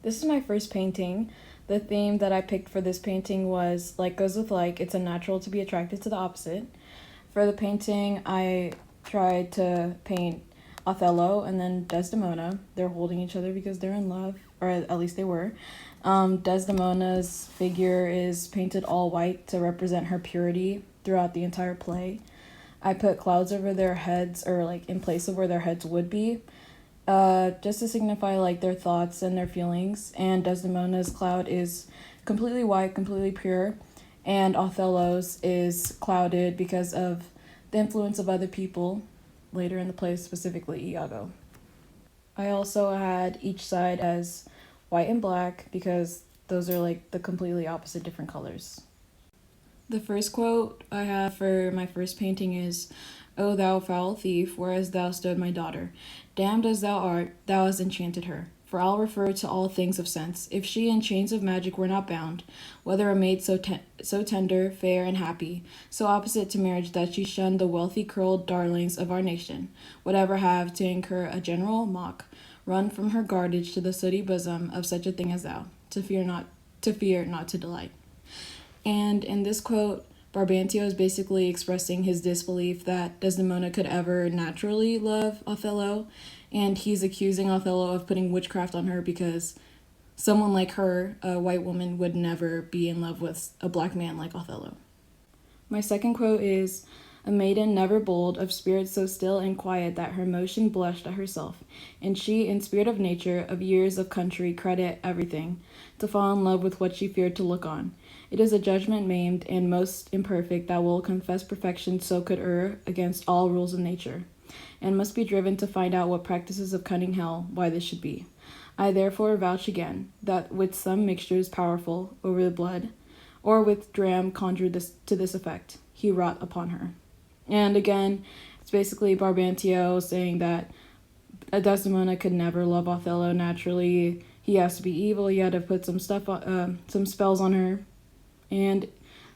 This is my first painting. The theme that I picked for this painting was like goes with like, it's unnatural to be attracted to the opposite. For the painting, I tried to paint Othello and then Desdemona. They're holding each other because they're in love, or at least they were. Desdemona's figure is painted all white to represent her purity throughout the entire play. I put clouds over their heads, or like in place of where their heads would be, just to signify like their thoughts and their feelings. And Desdemona's cloud is completely white, completely pure, and Othello's is clouded because of the influence of other people later in the play, specifically Iago. I also had each side as white and black because those are like the completely opposite different colors. The first quote I have for my first painting is, "O thou foul thief, where hast thou stood my daughter? Damned as thou art, thou hast enchanted her. For I'll refer to all things of sense. If she in chains of magic were not bound, whether a maid so tender, fair, and happy, so opposite to marriage that she shunned the wealthy curled darlings of our nation, would ever have to incur a general mock, run from her guardage to the sooty bosom of such a thing as thou, to fear not to delight." And in this quote, Brabantio is basically expressing his disbelief that Desdemona could ever naturally love Othello, and he's accusing Othello of putting witchcraft on her because someone like her, a white woman, would never be in love with a black man like Othello. My second quote is, "A maiden never bold, of spirit so still and quiet that her motion blushed at herself, and she, in spirit of nature, of years of country, credit, everything, to fall in love with what she feared to look on. It is a judgment maimed and most imperfect that will confess perfection so could err against all rules of nature, and must be driven to find out what practices of cunning hell, why this should be. I therefore vouch again, that with some mixtures powerful over the blood, or with dram conjured to this effect, he wrought upon her." And again, it's basically Brabantio saying that Desdemona could never love Othello naturally. He has to be evil. He had to put some spells on her, and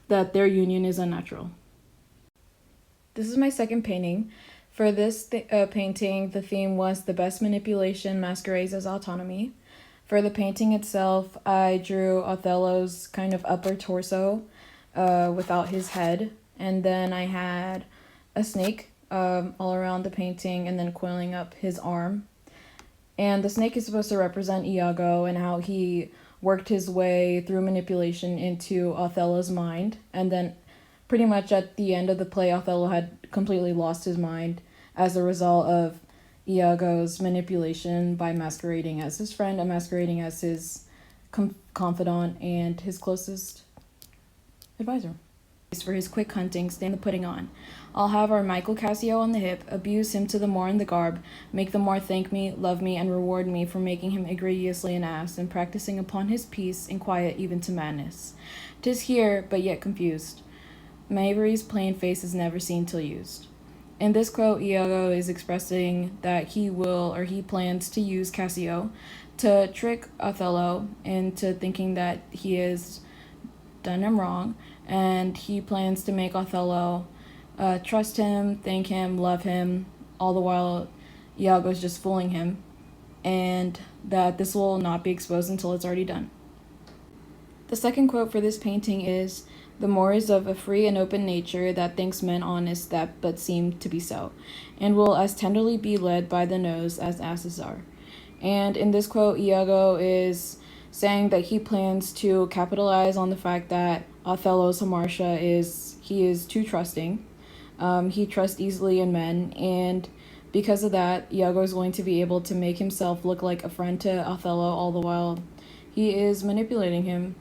that their union is unnatural. This is my second painting. For this painting, the theme was the best manipulation masquerades as autonomy. For the painting itself, I drew Othello's kind of upper torso without his head, and then I had a snake all around the painting and then coiling up his arm. And the snake is supposed to represent Iago and how he worked his way through manipulation into Othello's mind. And then pretty much at the end of the play, Othello had completely lost his mind as a result of Iago's manipulation by masquerading as his friend and masquerading as his confidant and his closest advisor. For his quick hunting, stand the pudding on. I'll have our Michael Cassio on the hip, abuse him to the more in the garb, make the more thank me, love me, and reward me for making him egregiously an ass, and practicing upon his peace and quiet even to madness. 'Tis here, but yet confused. Maevery's plain face is never seen till used. In this quote, Iago is expressing that he plans to use Cassio to trick Othello into thinking that he has done him wrong, and he plans to make Othello trust him, thank him, love him, all the while Iago's just fooling him, and that this will not be exposed until it's already done. The second quote for this painting is, "The Moor is of a free and open nature that thinks men honest that but seem to be so, and will as tenderly be led by the nose as asses are." And in this quote, Iago is saying that he plans to capitalize on the fact that Othello's hamartia is too trusting. He trusts easily in men, and because of that, Iago is going to be able to make himself look like a friend to Othello all the while he is manipulating him